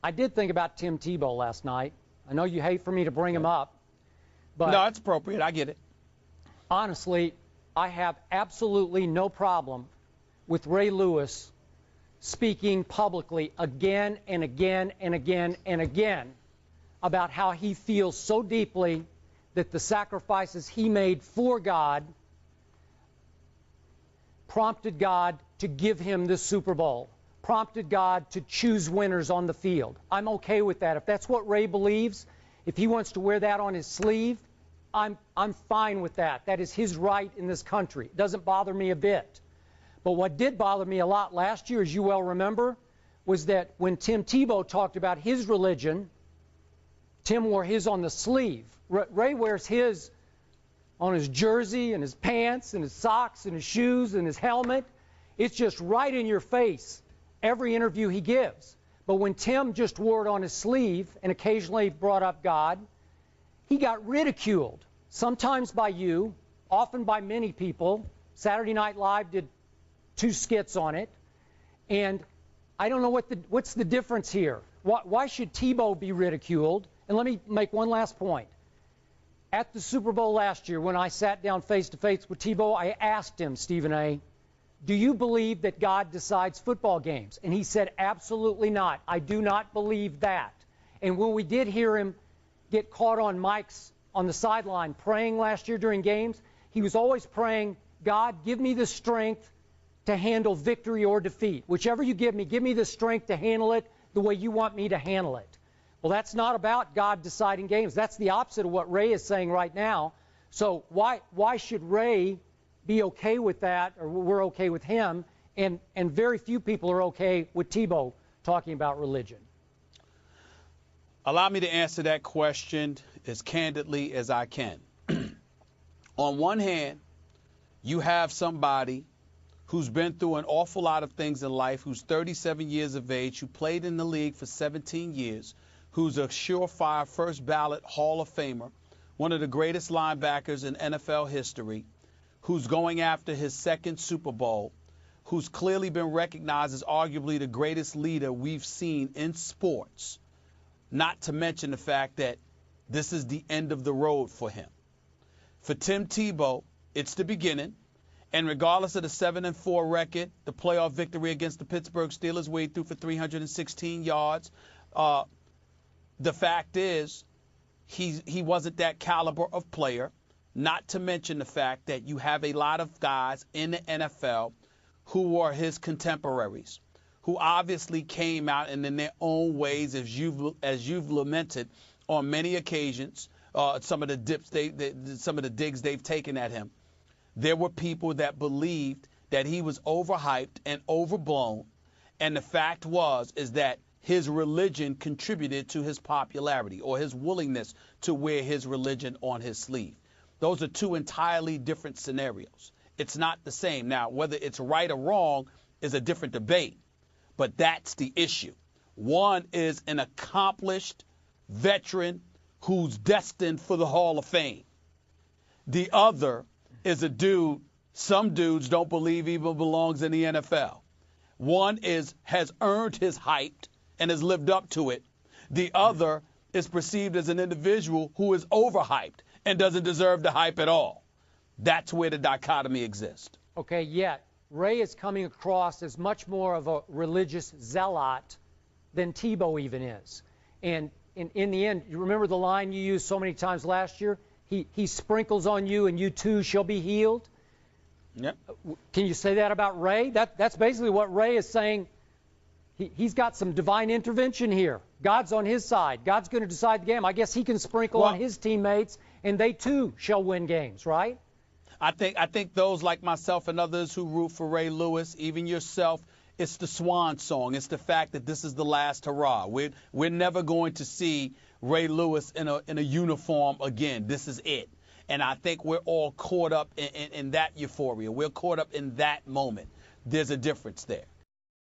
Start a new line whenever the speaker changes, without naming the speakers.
I did think about Tim Tebow last night. I know you hate for me to bring him up, but
no, it's appropriate. I get it.
Honestly, I have absolutely no problem with Ray Lewis speaking publicly again and again and again and again about how he feels so deeply that the sacrifices he made for God prompted God to give him this Super Bowl, prompted God to choose winners on the field. I'm okay with that. If that's what Ray believes, if he wants to wear that on his sleeve, I'm fine with that. That is his right in this country. It doesn't bother me a bit. But what did bother me a lot last year, as you well remember, was that when Tim Tebow talked about his religion, Tim wore his on the sleeve. Ray wears his on his jersey and his pants and his socks and his shoes and his helmet. It's just right in your face every interview he gives. But when Tim just wore it on his sleeve and occasionally brought up God, he got ridiculed, sometimes by you, often by many people. Saturday Night Live did 2 skits on it. And I don't know what's the difference here. Why should Tebow be ridiculed? And let me make one last point. At the Super Bowl last year, when I sat down face-to-face with Tebow, I asked him, Stephen A., do you believe that God decides football games? And he said, absolutely not. I do not believe that. And when we did hear him get caught on mics on the sideline praying last year during games, he was always praying, God, give me the strength to handle victory or defeat. Whichever you give me the strength to handle it the way you want me to handle it. Well, that's not about God deciding games. That's the opposite of what Ray is saying right now. So why should Ray be okay with that, or we're okay with him, and very few people are okay with Tebow talking about religion?
Allow me to answer that question as candidly as I can. On one hand, you have somebody who's been through an awful lot of things in life, who's 37 years of age, who played in the league for 17 years, who's a surefire first ballot Hall of Famer, one of the greatest linebackers in NFL history, who's going after his second Super Bowl, who's clearly been recognized as arguably the greatest leader we've seen in sports, not to mention the fact that this is the end of the road for him. For Tim Tebow, it's the beginning, and regardless of the 7-4 record, the playoff victory against the Pittsburgh Steelers where he threw for 316 yards, the fact is he wasn't that caliber of player. Not to mention the fact that you have a lot of guys in the NFL who were his contemporaries, who obviously came out and in their own ways, as you've lamented on many occasions, some of the digs they've taken at him. There were people that believed that he was overhyped and overblown, and the fact is that his religion contributed to his popularity, or his willingness to wear his religion on his sleeve. Those are 2 entirely different scenarios. It's not the same. Now, whether it's right or wrong is a different debate, but that's the issue. One is an accomplished veteran who's destined for the Hall of Fame. The other is a dude some dudes don't believe even belongs in the NFL. One has earned his hype and has lived up to it. The other is perceived as an individual who is overhyped and doesn't deserve the hype at all. That's where the dichotomy exists.
Okay, yet Ray is coming across as much more of a religious zealot than Tebow even is. And in the end, you remember the line you used so many times last year? He sprinkles on you and you too shall be healed.
Yep.
Can you say that about Ray? That's basically what Ray is saying. He's got some divine intervention here. God's on his side. God's going to decide the game. I guess he can sprinkle on his teammates, and they too shall win games, right?
I think those like myself and others who root for Ray Lewis, even yourself, it's the swan song. It's the fact that this is the last hurrah. We're never going to see Ray Lewis in a uniform again. This is it. And I think we're all caught up in that euphoria. We're caught up in that moment. There's a difference there.